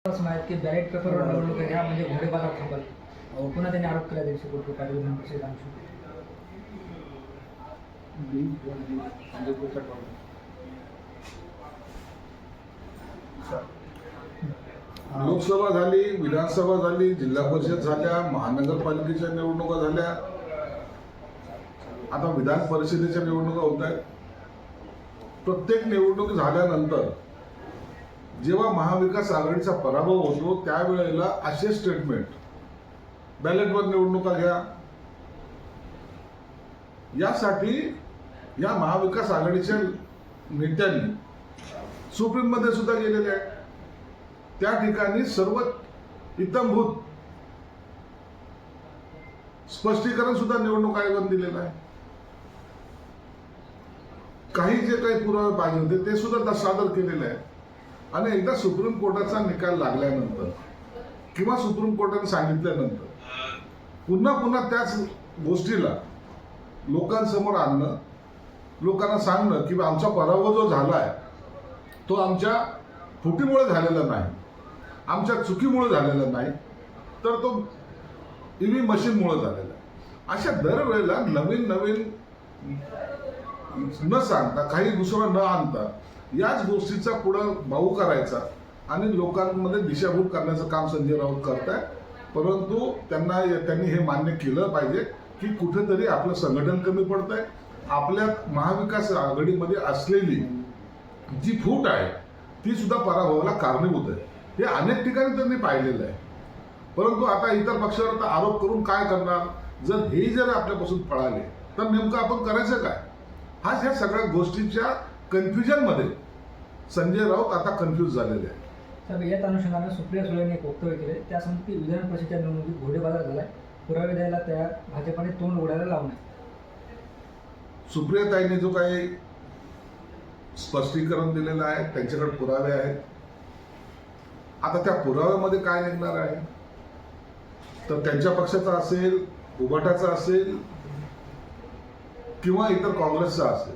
की बॅलेट पेपरवर निवडणूक घ्या म्हणजे घोडेबाजार थांबल. पुन्हा त्यांनी आरोप केला दिवशी कोटी पाटील विधान परिषद लोकसभा झाली, विधानसभा झाली, जिल्हा परिषद झाल्या, महानगरपालिकेच्या निवडणुका झाल्या, आता विधान परिषदेच्या निवडणुका होत आहेत. प्रत्येक निवडणूक झाल्यानंतर जेव्हा महाविकास आघाडीचा पराभव होतो त्यावेळेला असे स्टेटमेंट, बॅलेटवर निवडणुका घ्या, यासाठी या महाविकास आघाडीच्या नेत्यांनी सुप्रीम मध्ये सुद्धा गेलेले आहेत. त्या ठिकाणी सर्व इत्थंभूत स्पष्टीकरण सुद्धा निवडणूक आयोगाने दिलेलं आहे. काही जे काही पुरावे पाहिजे होते ते सुद्धा सादर केलेले आहे. आणि एकदा सुप्रीम कोर्टाचा निकाल लागल्यानंतर किंवा सुप्रीम कोर्टाने सांगितल्यानंतर पुन्हा त्याच गोष्टीला लोकांसमोर आणणं, लोकांना सांगणं की आमचा पराभव जो झालाय तो आमच्या फुटीमुळे झालेला नाही, आमच्या चुकीमुळे झालेला नाही, तर तो ईव्हीएम मशीनमुळे झालेला आहे. अशा दरवेळेला नवीन न सांगता, काही दुसरं न आणता याच गोष्टीचा पुढं भाऊ करायचा आणि लोकांमध्ये दिशाभूल करण्याचं काम संजय राऊत करताय. परंतु त्यांनी हे मान्य केलं पाहिजे की कुठेतरी आपलं संघटन कमी पडतंय. आपल्या महाविकास आघाडीमध्ये असलेली जी फूट आहे ती सुद्धा पराभवाला कारणीभूत आहे. हे अनेक ठिकाणी त्यांनी पाहिलेलं आहे. परंतु आता इतर पक्षावर आरोप करून काय करणार? जर आपल्यापासून पळाले तर नेमकं आपण करायचं काय? ह्या सगळ्या गोष्टीच्या कन्फ्युजन मध्ये संजय राऊत आता कन्फ्युज झालेले आहे. साहेब, याच अनुषंगाने सुप्रिया सुळेंनी एक वक्तव्य केले. त्या सांगतात की विधान परिषदेच्या निवडणुकीत घोडेबाजार झालाय, पुरावे द्यायला तयार, भाजपाने तोंड उघडायला लावू नये. सुप्रियाताईंनी जो काही स्पष्टीकरण दिलेलं आहे त्यांच्याकडे पुरावे आहेत. आता त्या पुराव्यामध्ये काय निघणार आहे तर त्यांच्या पक्षाचा असेल, उभाटाचा असेल किंवा इतर काँग्रेसचा असेल,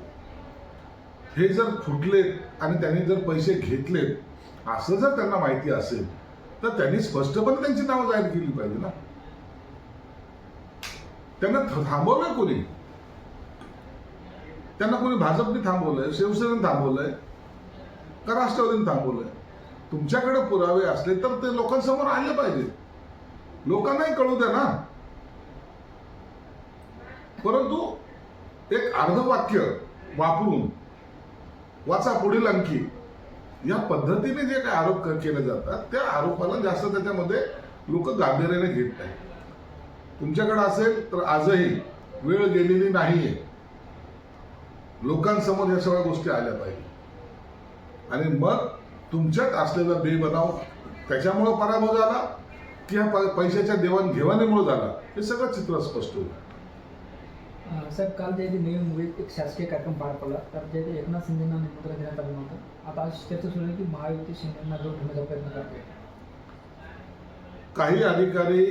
हे जर फुटलेत आणि त्यांनी जर पैसे घेतलेत असं जर त्यांना माहिती असेल तर त्यांनी स्पष्टपणे त्यांची नावं जाहीर केली पाहिजे ना. त्यांना थांबवलंय कोणी? त्यांना कोणी भाजपने थांबवलंय, शिवसेनेने थांबवलंय का राष्ट्रवादीने थांबवलंय? तुमच्याकडे पुरावे असले तर ते लोकांसमोर आले पाहिजे, लोकांनाही कळू द्या ना. परंतु एक अर्धवाक्य वापरून वाचा पुढील अंकी या पद्धतीने जे काही आरोप केले जातात त्या आरोपाला जास्त त्याच्यामध्ये लोक गांभीर्याने घेत नाहीत. तुमच्याकडे असेल तर आजही वेळ गेलेली नाहीये, लोकांसमोर या सगळ्या गोष्टी आल्या पाहिजे आणि मग तुमच्यात असलेला बेबनाव त्याच्यामुळे पराभव झाला की ह्या पैशाच्या देवाणघेवाणीमुळे झाला, हे सगळं चित्र स्पष्ट होईल. साहेब, काल जे नवी मुंबईत एक शासकीय कार्यक्रम पार पडला तर जे एकनाथ शिंदेना निमंत्रण देण्यात आलं नव्हतं. आता आज चर्चा सुरू आहे की महायुती शिंदेना जोड ठेवण्याचा प्रयत्न करते. काही अधिकारी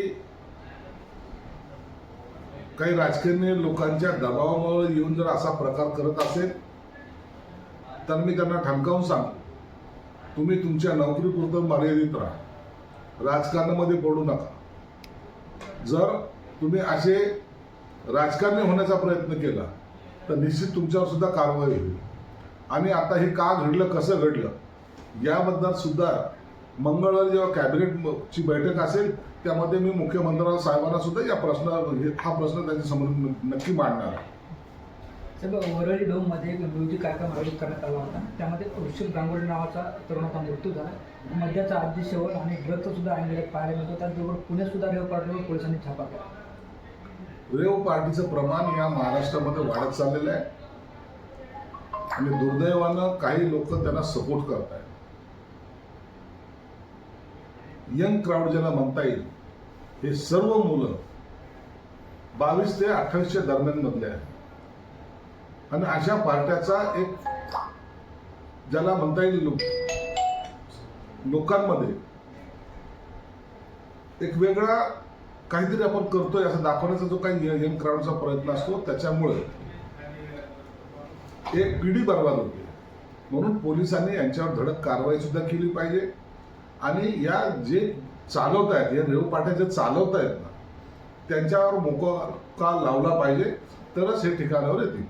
काही राजकीय लोकांच्या दबावामुळे येऊन जर असा प्रकार करत असेल तर मी त्यांना ठणकावून सांगतो, तुम्ही तुमच्या नोकरीपुरतं मर्यादित राहा, राजकारणामध्ये पडू नका. जर तुम्ही असे राजकारणी होण्याचा प्रयत्न केला तर निश्चित तुमच्यावर सुद्धा कारवाई होईल. आणि आता हे का घडलं, कसं घडलं याबद्दल सुद्धा मंगळवारी जेव्हा कॅबिनेटची बैठक असेल त्यामध्ये मी मुख्यमंत्री साहेबांना सुद्धा हा प्रश्न त्यांच्यासमोर नक्की मांडणार आहे. साहेब, वरळी डोममध्ये एक म्युझिक कार्यक्रम आयोजित करण्यात आला होता. त्यामध्ये ऋषभ गांगुली नावाचा तरुणाचा मृत्यू झाला. मद्याचा आधी सेवन आणि ड्रगचा सुद्धा अँगल पाहायला मिळतो. त्याचबरोबर पुण्यात सुद्धा रेव पार्टीवर पोलिसांनी छापा केला. रेव पार्टीचं प्रमाण या महाराष्ट्रामध्ये वाढत चाललेलं आहे आणि दुर्दैवानं काही लोक त्यांना सपोर्ट करत आहेत. यंग क्राऊड ज्याला म्हणता येईल, हे सर्व मुलं 22 ते 28च्या दरम्यान मधले आहेत आणि अशा पार्ट्याचा एक ज्याला म्हणता येईल लोकांमध्ये एक वेगळा काहीतरी आपण करतोय असं दाखवण्याचा जो काही यंग क्राऊडचा प्रयत्न असतो त्याच्यामुळे एक पिढी बर्बाद होते. म्हणून पोलिसांनी यांच्यावर धडक कारवाई सुद्धा केली पाहिजे आणि या जे चालवत आहेत, या रेवपाट्या जे चालवत आहेत ना, त्यांच्यावर मोका लावला पाहिजे, तरच हे ठिकाणावर येतील.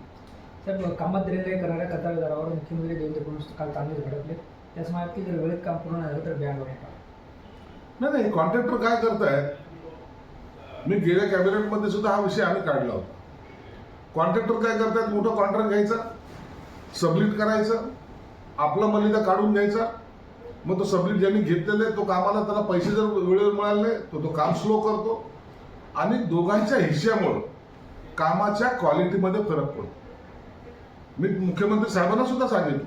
साहेब, कामात दिलेले करणाऱ्या कर्तव्यदारावर मुख्यमंत्री देवेंद्र फडणवीस काल चांगलेच भडकले. त्याच माहिती की जर वेळेत काम पूर्ण झालं तर बॅन होणार. नाही, कॉन्ट्रॅक्टर काय करतायत, मी गेल्या कॅबिनेटमध्ये सुद्धा हा विषय आम्ही काढला होता. कॉन्ट्रॅक्टर काय करतायत, मोठं कॉन्ट्रॅक्ट घ्यायचा, सबमिट करायचं, आपला मलिदा काढून घ्यायचा, मग तो सबमिट ज्यांनी घेतलेले तो कामाला त्याला पैसे जर वेळेवर मिळाले नाही तो काम स्लो करतो आणि दोघांच्या हिश्श्यामुळं कामाच्या क्वालिटीमध्ये फरक पडतो. मी मुख्यमंत्री साहेबांना सुद्धा सांगितलं,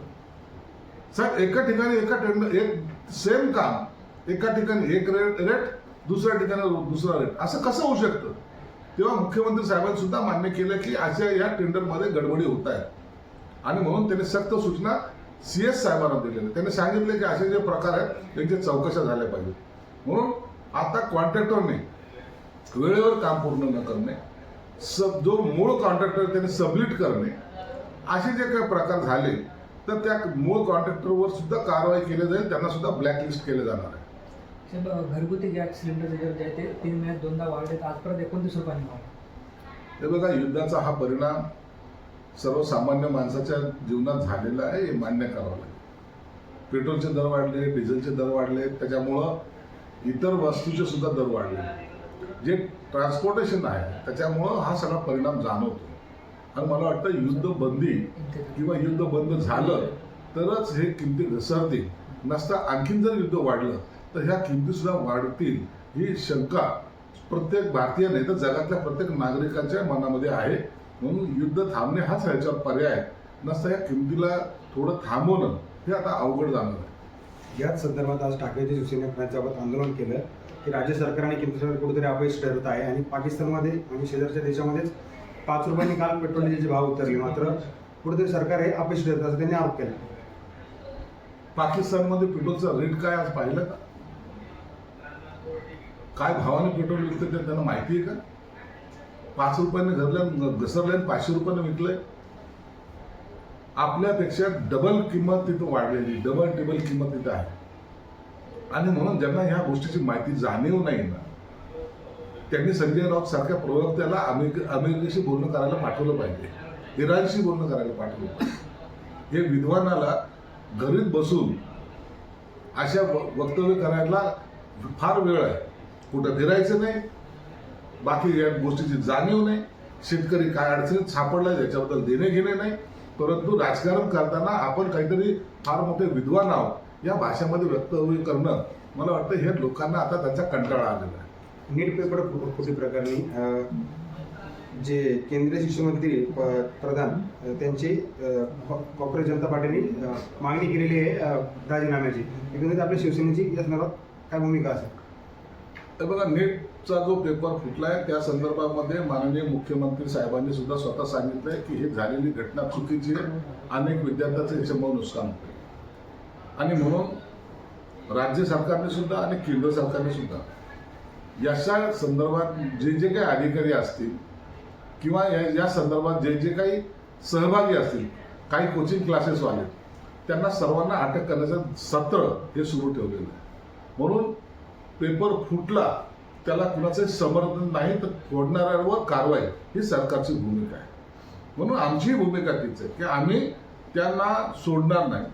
साहेब एका ठिकाणी एका टेंडर एक सेम काम एका ठिकाणी एक रेट दुसऱ्या ठिकाणी दुसरा रेट, असं कसं होऊ शकतं. तेव्हा मुख्यमंत्री साहेबांनी सुद्धा मान्य केलं की अशा या टेंडरमध्ये गडबडी होत आहेत आणि म्हणून त्यांनी सक्त सूचना CS साहेबांना दिलेल्या. त्यांनी सांगितले की असे जे प्रकार आहेत त्यांच्या चौकशा झाल्या पाहिजेत. म्हणून आता कॉन्ट्रॅक्टरने वेळेवर काम पूर्ण न करणे, जो मूळ कॉन्ट्रॅक्टर त्यांनी सबमिट करणे, असे जे काही प्रकार झाले तर त्या मूळ कॉन्ट्रॅक्टरवर सुद्धा कारवाई केली जाईल, त्यांना सुद्धा ब्लॅकलिस्ट केले जाणार आहे. साहेब, घरगुती गॅस सिलेंडरचे दर जे आहे ते 3 महिन्यात 2दा वाढले, आज परत 29 रुपयांनी वाढले. हे बघा, युद्धाचा हा परिणाम सर्वसामान्य माणसाच्या जीवनात झालेला आहे, हे मान्य करावं लागेल. पेट्रोलचे दर वाढले, डिझेलचे दर वाढले, त्याच्यामुळं इतर वस्तूचे सुद्धा दर वाढले. जे ट्रान्सपोर्टेशन आहे त्याच्यामुळं हा सगळा परिणाम जाणवतो आणि मला वाटतं युद्धबंदी किंवा युद्ध बंद झालं तरच हे किमती घसरतील. नसता आणखीन जर युद्ध वाढलं तर ह्या किमती सुद्धा वाढतील ही शंका प्रत्येक भारतीय नाही तर जगातल्या प्रत्येक नागरिकांच्या मनामध्ये आहे. म्हणून युद्ध थांबणे हाच ह्याच्यावर पर्याय, नसता या किमतीला थोडं थांबवणं हे आता अवघड जाणार आहे. याच संदर्भात आज ठाकरेंच्या शिवसेनेबाबत आंदोलन केलं की राज्य सरकार आणि केंद्र सरकार कुठेतरी अपयश ठरत आहे आणि पाकिस्तानमध्ये म्हणजे शेजारच्या देशामध्येच 5 रुपयांनी काल पेट्रोल डिझेलचे भाव उतरले, मात्र कुठेतरी सरकार हे अपयश ठरत असं त्यांनी आरोप केला. पाकिस्तानमध्ये पेट्रोलचा रेट काय आज पाहिलं का? काय भावाने पेट्रोल विकतं ते त्यांना माहिती आहे का? 5 रुपयाने घसरले 500 रुपयाने विकलंय. आपल्यापेक्षा डबल किंमत तिथं वाढलेली, डबल टिबल किंमत तिथं आहे. आणि म्हणून ज्यांना ह्या गोष्टीची माहिती जाणीव नाही ना, त्यांनी संजय राऊत सारख्या प्रवक्त्याला अमेरिकेशी बोलणं करायला पाठवलं पाहिजे, इराणशी बोलणं करायला पाठवलं पाहिजे. हे विद्वानाला घरीत बसून अशा वक्तव्य करायला फार वेळ आहे. कुठं फिरायचं नाही, बाकी या गोष्टीची जाणीव नाही, शेतकरी काय अडचणीत सापडलाय याच्याबद्दल देणे घेणे नाही. परंतु राजकारण करताना आपण काहीतरी फार मोठे विद्वान आहोत या भाषेमध्ये वक्तव्य करणं, मला वाटतं हे लोकांना आता त्यांचा कंटाळा आलेला आहे. नीट पेपर फुटी प्रकरणी जे केंद्रीय शिक्षण मंत्री प्रधान त्यांची काँग्रेस जनता पार्टीने मागणी केलेली आहे राजीनाम्याची. एकंदरीत आपल्या शिवसेनेची या संदर्भात काय भूमिका असेल? तर बघा, नीटचा जो पेपर फुटलाय त्या संदर्भामध्ये माननीय मुख्यमंत्री साहेबांनी सुद्धा स्वतः सांगितलंय की ही झालेली घटना चुकीची आहे, अनेक विद्यार्थ्यांचं याच्यामुळे नुकसान होतं आणि म्हणून राज्य सरकारने सुद्धा आणि केंद्र सरकारने सुद्धा याच्या संदर्भात जे काही अधिकारी असतील किंवा या संदर्भात जे काही सहभागी असतील, काही कोचिंग क्लासेसवाले, त्यांना सर्वांना अटक करण्याचं सत्र हे सुरू ठेवलेलं आहे. म्हणून पेपर फुटला त्याला कुणाचे समर्थन नाही तर फोडणाऱ्यांवर कारवाई ही सरकारची भूमिका आहे. म्हणून आमची भूमिका तीच आहे की आम्ही त्यांना सोडणार नाही.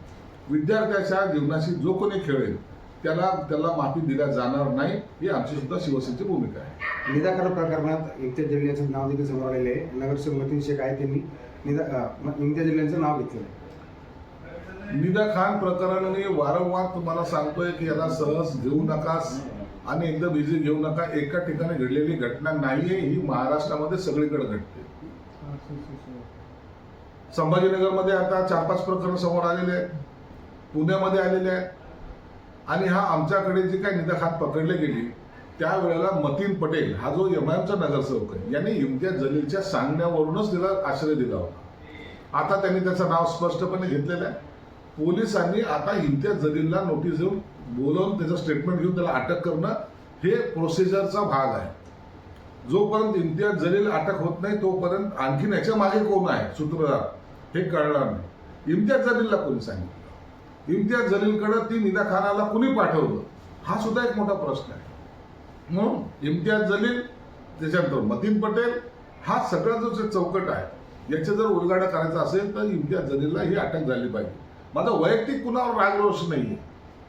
विद्यार्थ्याच्या जीवनाशी जो कोणी खेळेल त्याला माफी दिल्या जाणार नाही, ही आमची सुद्धा शिवसेनेची भूमिका आहे. निदा खान प्रकरणात इम्तियाज जलील यांचं नाव देखील समोर आलेले आहे. नगरसेवक मतीन शेख आहे, त्यांनी इम्तियाज जलील यांचं नाव घेतलेलं आहे. निदा खान प्रकरण मी वारंवार तुम्हाला सांगतोय की याला सहज घेऊ नका आणि एकदम इझी घेऊ नका. एका ठिकाणी घडलेली घटना नाहीये, ही महाराष्ट्रामध्ये सगळीकडे घडते. संभाजीनगरमध्ये आता 4-5 प्रकरण समोर आलेले आहेत, पुण्यामध्ये आलेले आहेत आणि हा आमच्याकडे जी काही निदा खान पकडली गेली त्यावेळेला मतीन पटेल हा जो MIMचा नगरसेवक आहे यांनी इम्तियाज जलीलच्या सांगण्यावरूनच तिला आश्रय दिला होता. आता त्यांनी त्याचं नाव स्पष्टपणे घेतलेलं आहे. पोलिसांनी आता इम्तियाज जलीलला नोटीस देऊन बोलवून त्याचं स्टेटमेंट घेऊन त्याला अटक करणं हे प्रोसिजरचा भाग आहे. जोपर्यंत इम्तियाज जलील अटक होत नाही तोपर्यंत आणखीन याच्या मागे कोण आहे सूत्रधार हे कळणार नाही. इम्तियाज जलीलला कोणी सांगितलं, इम्तियाज जलीलकडे ती निदा खानाला कुणी पाठवलं हा सुद्धा एक मोठा प्रश्न आहे. म्हणून इम्तियाज जलील, त्याच्यानंतर मतीन पटेल, हा सगळा जो चौकट आहे याचा जर उलगाडा करायचा असेल तर इम्तियाज जलीलला ही अटक झाली पाहिजे. माझा वैयक्तिक कुणावर रागरोष नाहीये,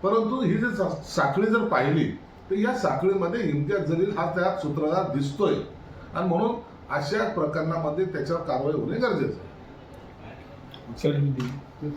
परंतु ही जर साखळी जर पाहिली तर या साखळीमध्ये इम्तियाज जलील हा त्यात सूत्रधार दिसतोय आणि म्हणून अशा प्रकरणामध्ये त्याच्यावर कारवाई होणे गरजेचं आहे.